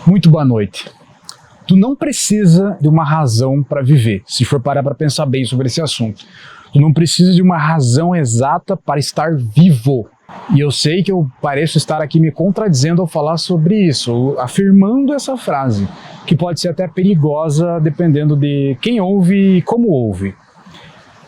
Muito boa noite. Tu não precisa de uma razão para viver, se for parar para pensar bem sobre esse assunto. Tu não precisa de uma razão exata para estar vivo. E eu sei que eu pareço estar aqui me contradizendo ao falar sobre isso, afirmando essa frase, que pode ser até perigosa dependendo de quem ouve e como ouve.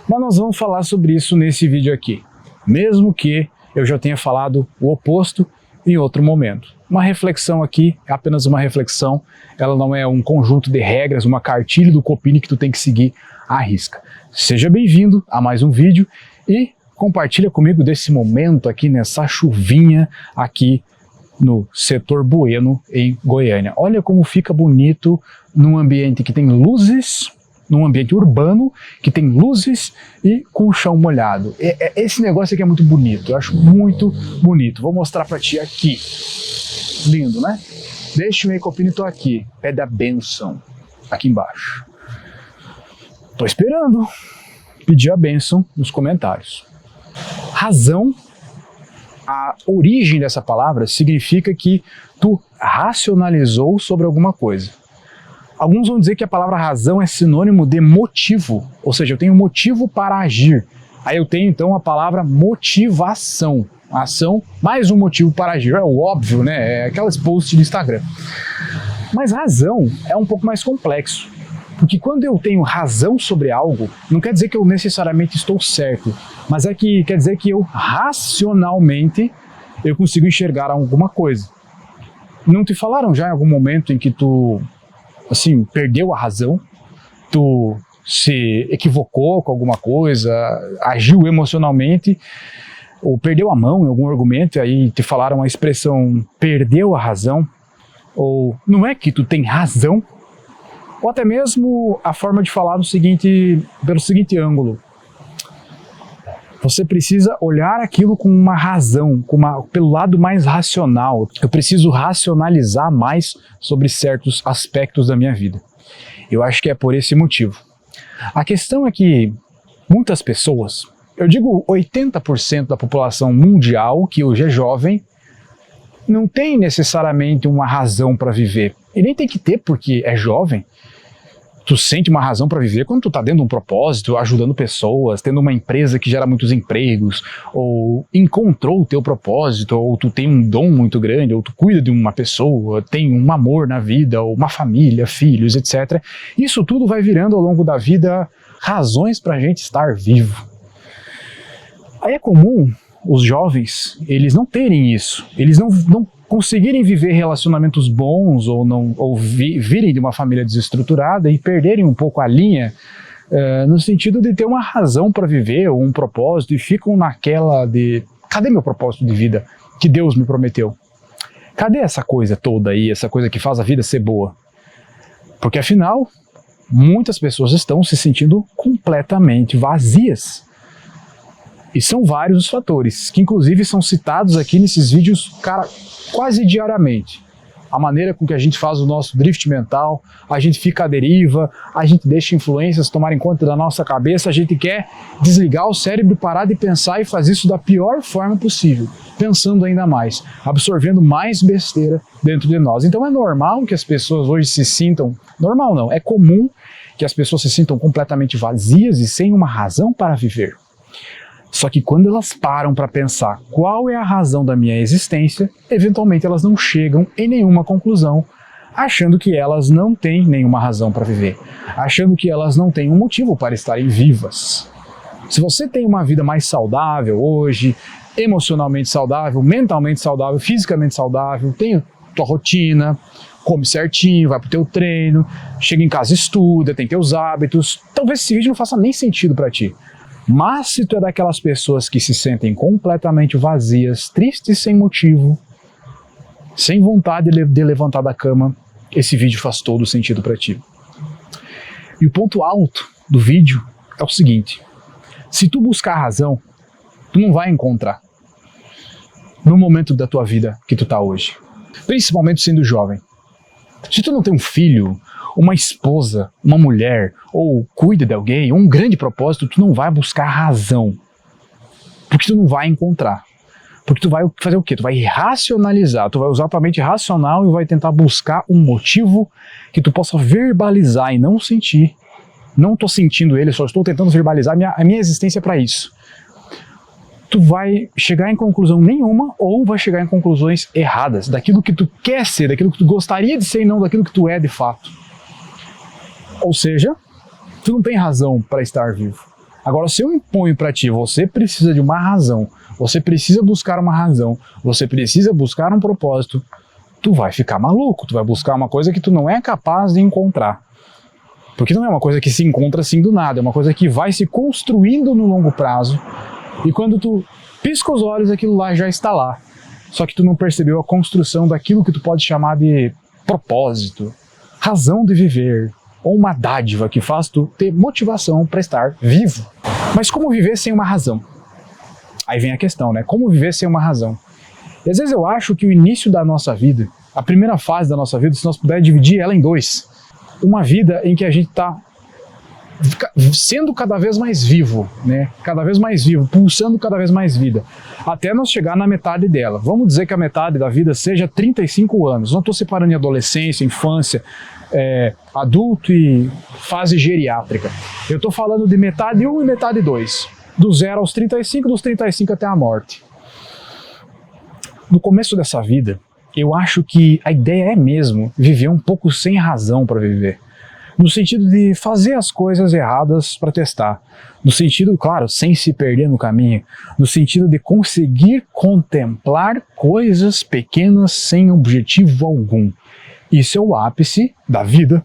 Mas nós vamos falar sobre isso nesse vídeo aqui, mesmo que eu já tenha falado o oposto em outro momento. Uma reflexão aqui é apenas uma reflexão, ela não é um conjunto de regras, uma cartilha do Copini que tu tem que seguir à risca. Seja bem-vindo a mais um vídeo e compartilha comigo desse momento aqui nessa chuvinha aqui no setor Bueno, em Goiânia. Olha como fica bonito num ambiente que tem luzes, num ambiente urbano, que tem luzes e com o chão molhado. Esse negócio aqui é muito bonito, eu acho muito bonito. Vou mostrar pra ti aqui. Lindo, né? Deixa o meu Copini, tô aqui. Pede a bênção aqui embaixo. Tô esperando pedir a bênção nos comentários. Razão, a origem dessa palavra significa que tu racionalizou sobre alguma coisa. Alguns vão dizer que a palavra razão é sinônimo de motivo, ou seja, eu tenho motivo para agir. Aí eu tenho então a palavra motivação. Ação, mais um motivo para agir. É o óbvio, né? É aquelas posts do Instagram. Mas razão é um pouco mais complexo. Porque quando eu tenho razão sobre algo, não quer dizer que eu necessariamente estou certo, mas é que quer dizer que eu racionalmente eu consigo enxergar alguma coisa. Não te falaram já em algum momento em que tu, assim, perdeu a razão? Tu se equivocou com alguma coisa, agiu emocionalmente, ou perdeu a mão em algum argumento, e aí te falaram a expressão perdeu a razão, ou não é que tu tem razão, ou até mesmo a forma de falar pelo seguinte ângulo. Você precisa olhar aquilo com uma razão, pelo lado mais racional. Eu preciso racionalizar mais sobre certos aspectos da minha vida. Eu acho que é por esse motivo. A questão é que muitas pessoas, eu digo 80% da população mundial, que hoje é jovem, não tem necessariamente uma razão para viver. E nem tem que ter porque é jovem. Tu sente uma razão para viver quando tu tá dentro de um propósito, ajudando pessoas, tendo uma empresa que gera muitos empregos, ou encontrou o teu propósito, ou tu tem um dom muito grande, ou tu cuida de uma pessoa, tem um amor na vida, ou uma família, filhos, etc. Isso tudo vai virando ao longo da vida razões pra gente estar vivo. Aí é comum os jovens, eles não terem isso, eles não conseguirem viver relacionamentos bons ou virem de uma família desestruturada e perderem um pouco a linha no sentido de ter uma razão para viver ou um propósito e ficam naquela de cadê meu propósito de vida que Deus me prometeu? Cadê essa coisa toda aí, essa coisa que faz a vida ser boa? Porque afinal, muitas pessoas estão se sentindo completamente vazias. E são vários os fatores, que inclusive são citados aqui nesses vídeos, cara, quase diariamente. A maneira com que a gente faz o nosso drift mental, a gente fica à deriva, a gente deixa influências tomarem conta da nossa cabeça, a gente quer desligar o cérebro, parar de pensar e fazer isso da pior forma possível, pensando ainda mais, absorvendo mais besteira dentro de nós. Então é normal que as pessoas hoje se sintam, normal não, é comum que as pessoas se sintam completamente vazias e sem uma razão para viver. Só que quando elas param para pensar qual é a razão da minha existência, eventualmente elas não chegam em nenhuma conclusão, achando que elas não têm nenhuma razão para viver, achando que elas não têm um motivo para estarem vivas. Se você tem uma vida mais saudável hoje, emocionalmente saudável, mentalmente saudável, fisicamente saudável, tem tua rotina, come certinho, vai pro teu treino, chega em casa, estuda, tem teus hábitos, talvez esse vídeo não faça nem sentido para ti. Mas se tu é daquelas pessoas que se sentem completamente vazias, tristes sem motivo, sem vontade de levantar da cama, esse vídeo faz todo sentido para ti. E o ponto alto do vídeo é o seguinte: se tu buscar razão, tu não vai encontrar no momento da tua vida que tu tá hoje, principalmente sendo jovem. Se tu não tem um filho, uma esposa, uma mulher, ou cuida de alguém, ou um grande propósito, tu não vai buscar razão, porque tu não vai encontrar. Porque tu vai fazer o quê? Tu vai racionalizar, tu vai usar tua mente racional e vai tentar buscar um motivo que tu possa verbalizar e não sentir. Não estou sentindo ele, só estou tentando verbalizar a minha existência para isso. Tu vai chegar em conclusão nenhuma ou vai chegar em conclusões erradas daquilo que tu quer ser, daquilo que tu gostaria de ser e não daquilo que tu é de fato. Ou seja, tu não tem razão para estar vivo. Agora, se eu imponho para ti, você precisa de uma razão, você precisa buscar uma razão, você precisa buscar um propósito, tu vai ficar maluco, tu vai buscar uma coisa que tu não é capaz de encontrar. Porque não é uma coisa que se encontra assim do nada, é uma coisa que vai se construindo no longo prazo, e quando tu pisca os olhos, aquilo lá já está lá. Só que tu não percebeu a construção daquilo que tu pode chamar de propósito, razão de viver, ou uma dádiva que faz tu ter motivação para estar vivo. Mas como viver sem uma razão? Aí vem a questão, né? Como viver sem uma razão? E às vezes eu acho que o início da nossa vida, a primeira fase da nossa vida, se nós pudermos dividir ela em dois, uma vida em que a gente está sendo cada vez mais vivo, né? Cada vez mais vivo, pulsando cada vez mais vida, até nós chegar na metade dela. Vamos dizer que a metade da vida seja 35 anos. Não estou separando em adolescência, infância, adulto e fase geriátrica. Eu estou falando de metade 1 e metade 2. Do 0 aos 35, dos 35 até a morte. No começo dessa vida, eu acho que a ideia é mesmo viver um pouco sem razão para viver. No sentido de fazer as coisas erradas para testar. No sentido, claro, sem se perder no caminho. No sentido de conseguir contemplar coisas pequenas sem objetivo algum. Isso é o ápice da vida.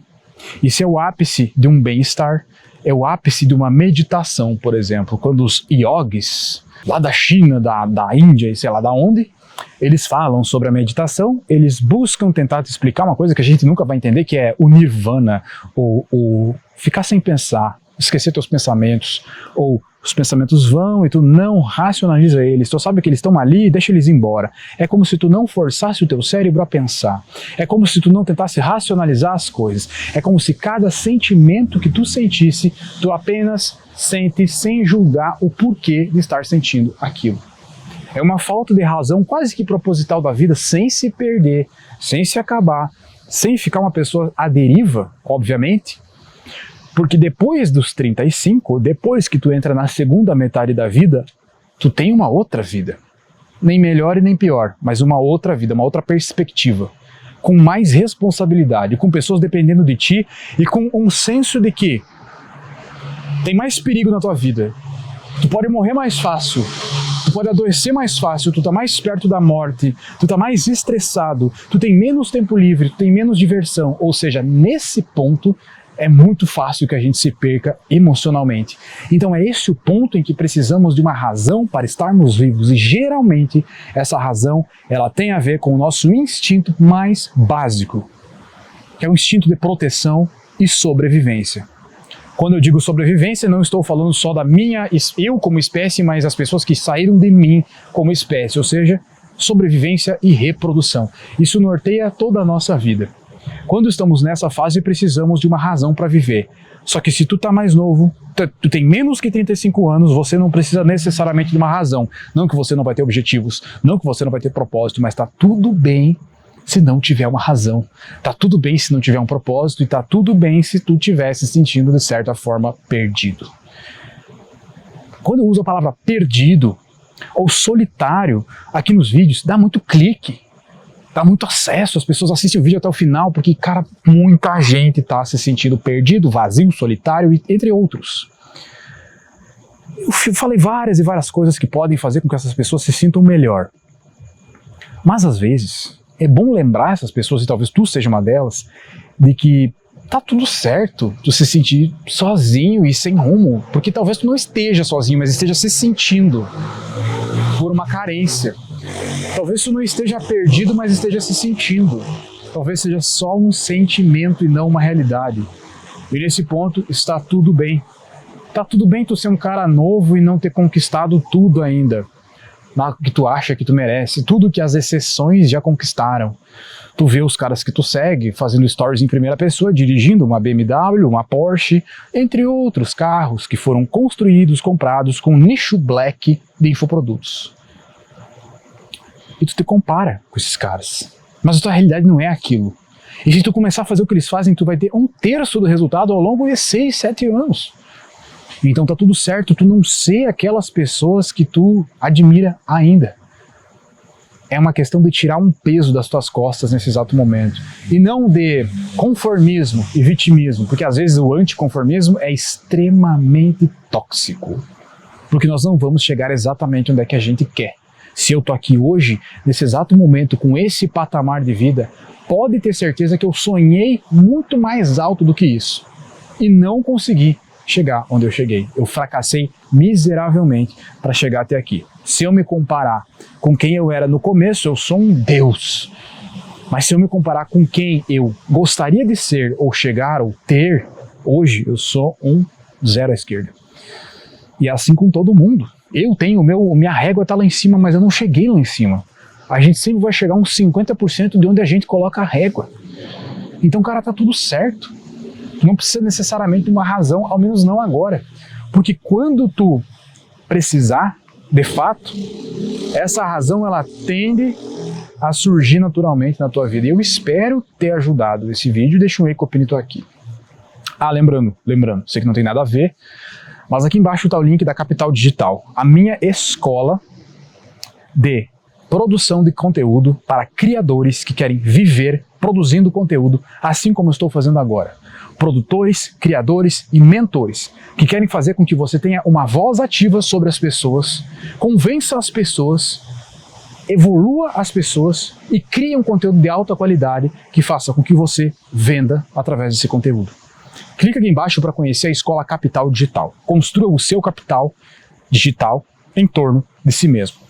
Isso é o ápice de um bem-estar. É o ápice de uma meditação, por exemplo. Quando os yogis, lá da China, da Índia e sei lá da onde, eles falam sobre a meditação, eles buscam tentar te explicar uma coisa que a gente nunca vai entender, que é o nirvana, ou ficar sem pensar, esquecer teus pensamentos, ou os pensamentos vão e tu não racionaliza eles, tu sabe que eles estão ali e deixa eles embora. É como se tu não forçasse o teu cérebro a pensar, é como se tu não tentasse racionalizar as coisas, é como se cada sentimento que tu sentisse, tu apenas sente sem julgar o porquê de estar sentindo aquilo. É uma falta de razão quase que proposital da vida, sem se perder, sem se acabar, sem ficar uma pessoa à deriva, obviamente. Porque depois dos 35, depois que tu entra na segunda metade da vida, tu tem uma outra vida. Nem melhor e nem pior, mas uma outra vida, uma outra perspectiva. Com mais responsabilidade, com pessoas dependendo de ti e com um senso de que tem mais perigo na tua vida. Tu pode morrer mais fácil. Tu pode adoecer mais fácil, tu tá mais perto da morte, tu tá mais estressado, tu tem menos tempo livre, tu tem menos diversão. Ou seja, nesse ponto é muito fácil que a gente se perca emocionalmente. Então é esse o ponto em que precisamos de uma razão para estarmos vivos. E geralmente essa razão ela tem a ver com o nosso instinto mais básico, que é o instinto de proteção e sobrevivência. Quando eu digo sobrevivência, não estou falando só da eu como espécie, mas as pessoas que saíram de mim como espécie, ou seja, sobrevivência e reprodução. Isso norteia toda a nossa vida. Quando estamos nessa fase, precisamos de uma razão para viver. Só que se tu tá mais novo, tu tem menos que 35 anos, você não precisa necessariamente de uma razão. Não que você não vai ter objetivos, não que você não vai ter propósito, mas tá tudo bem se não tiver uma razão. Tá tudo bem se não tiver um propósito e tá tudo bem se tu estiver se sentindo de certa forma perdido. Quando eu uso a palavra perdido ou solitário aqui nos vídeos, dá muito clique, dá muito acesso, as pessoas assistem o vídeo até o final porque, cara, muita gente tá se sentindo perdido, vazio, solitário, entre outros. Eu falei várias e várias coisas que podem fazer com que essas pessoas se sintam melhor. Mas às vezes é bom lembrar essas pessoas, e talvez tu seja uma delas, de que tá tudo certo tu se sentir sozinho e sem rumo, porque talvez tu não esteja sozinho, mas esteja se sentindo por uma carência. Talvez tu não esteja perdido, mas esteja se sentindo. Talvez seja só um sentimento e não uma realidade. E nesse ponto está tudo bem. Tá tudo bem tu ser um cara novo e não ter conquistado tudo ainda que tu acha que tu merece, tudo que as exceções já conquistaram. Tu vê os caras que tu segue fazendo stories em primeira pessoa, dirigindo uma BMW, uma Porsche, entre outros carros que foram construídos, comprados com nicho black de infoprodutos. e tu te compara com esses caras. Mas a tua realidade não é aquilo. E se tu começar a fazer o que eles fazem, tu vai ter 1/3 do resultado ao longo de 6, 7 anos. Então tá tudo certo tu não ser aquelas pessoas que tu admira ainda. É uma questão de tirar um peso das tuas costas nesse exato momento. E não de conformismo e vitimismo, porque às vezes o anticonformismo é extremamente tóxico. Porque nós não vamos chegar exatamente onde é que a gente quer. Se eu tô aqui hoje, nesse exato momento, com esse patamar de vida, pode ter certeza que eu sonhei muito mais alto do que isso. E não consegui chegar onde eu cheguei. Eu fracassei miseravelmente para chegar até aqui. Se eu me comparar com quem eu era no começo, eu sou um Deus. Mas se eu me comparar com quem eu gostaria de ser, ou chegar, ou ter, hoje eu sou um zero à esquerda. E é assim com todo mundo. Eu tenho, minha régua está lá em cima, mas eu não cheguei lá em cima. A gente sempre vai chegar uns 50% de onde a gente coloca a régua. Então, cara, tá tudo certo. Tu não precisa necessariamente de uma razão, ao menos não agora. Porque quando tu precisar, de fato, essa razão ela tende a surgir naturalmente na tua vida. E eu espero ter ajudado esse vídeo. Deixa um e-copinito aqui. Ah, lembrando, sei que não tem nada a ver, mas aqui embaixo está o link da Capital Digital, a minha escola de produção de conteúdo para criadores que querem viver produzindo conteúdo, assim como eu estou fazendo agora. Produtores, criadores e mentores que querem fazer com que você tenha uma voz ativa sobre as pessoas, convença as pessoas, evolua as pessoas e crie um conteúdo de alta qualidade que faça com que você venda através desse conteúdo. Clica aqui embaixo para conhecer a Escola Capital Digital. Construa o seu capital digital em torno de si mesmo.